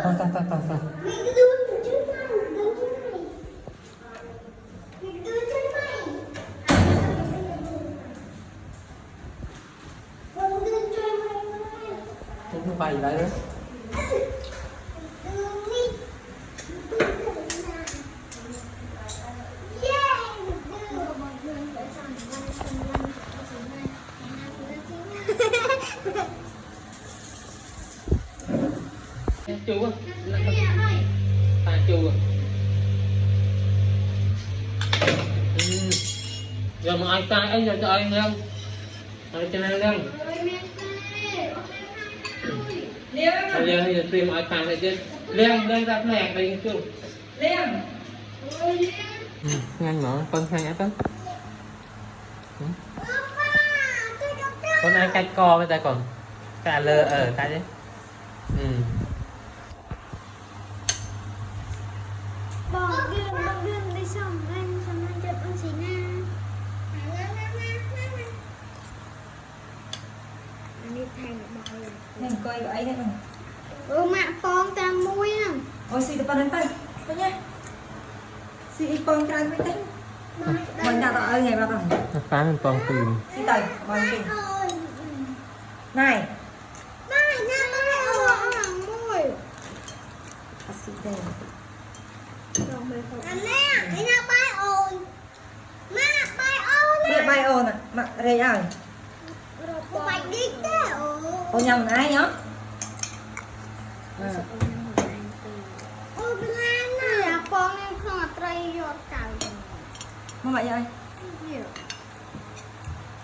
Thôi. Không phải gì đấy nữa. Chú á, ta chú à. Giờ mà ai ta ấy giờ cho anh không? Ai cho anh không? Liang giờ tìm ai ta này chứ? Liang ra lẹt đây chú. Liang. Nhanh nữa, con nhanh ép lắm. Con ai cạch co với ta còn cả lơ ở tại đấy. Bong gương đi xong anh chụp anh xí na. Anh đi thay một bao rồi. Nên coi vậy đấy mình. Mạ con ta mũi nè. Ôi xì tập bàn tay. Thôi nhá. Xì con trai với tay. Mình đã đợi ngày bao rồi. Phá mình còn tìm. Xì tay, bao nhiêu. Này. Này nha, tay mũi. Xì tay. Anh nè, cái nào bay ồn. Má bay ồn nè. Mẹ bay ồn à, mà đây ơi. Cô bạch đi thế Ô nhầm ai nhá. Ôi bên anh nè. Dạ con em không là trai giọt cào. Mà mẹ ơi.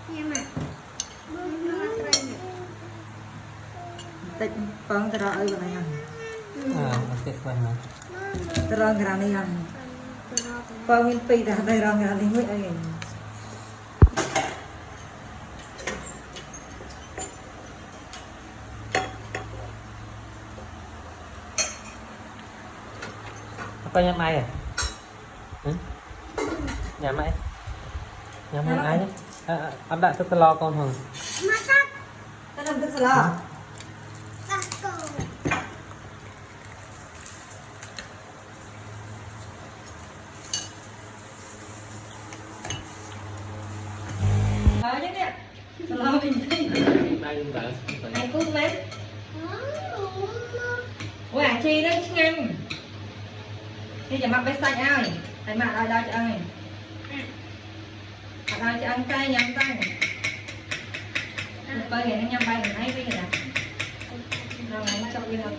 Nha mà. Không là trai giọt. Tịch con ta đợi vào này à. Ok quên rồi. Ta rong cái này à. Con nguyên pi ta đây rong cái này mới ơi. Có nhà mai à? Nhà mai. Nhà mai ai nhé? Anh đã thức lo con hồn. Mà tắt. Ta làm thức lo. Tắt cầu. Chứ nè. Lo mình đi. Đây đã. Anh cũng lên. Quả chi đó nhanh. Đi giờ mặc bé xanh ai? Thầy mặc ở đây cho ăn này. Ở đây cho ăn cay nhắm tay. Bây giờ nó nhắm bay mình thấy cái gì nè. Nào này cho đi học.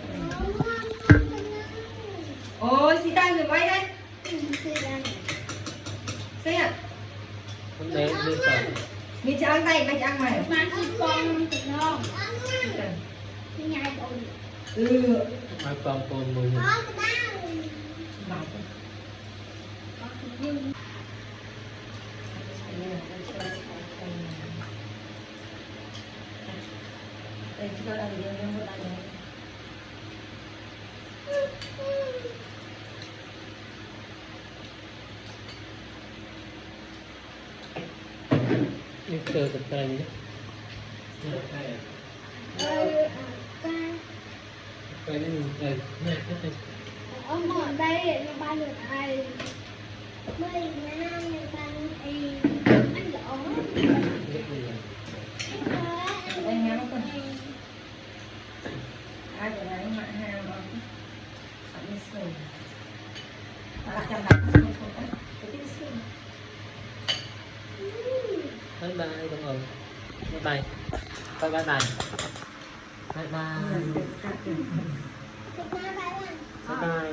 Ôi, xí tay rồi quay đây. Xí à? Để đi sợ. Mình cho ăn tay, mày cho ăn mày. Mà chị con thịt non. Cái nhai ồn. Ai con mùi hình. Có cái đau. Đây, chúng ta đang đi đến đây này. Đi chơi tập tay nhé. Cái này này này cái Ông ở đây nó bay được ai? Mới năm người ta đi anh lỗ. Đây nghe nó con. Ai ở đấy mà hàng mà. Bạn đi sửa. Mà đặt trong đặt không đấy. Cái tiếp sửa. bye bye đúng rồi. Bye bye. Bye bye bye. Bye bye. Việt Nam bạn. Bye bye.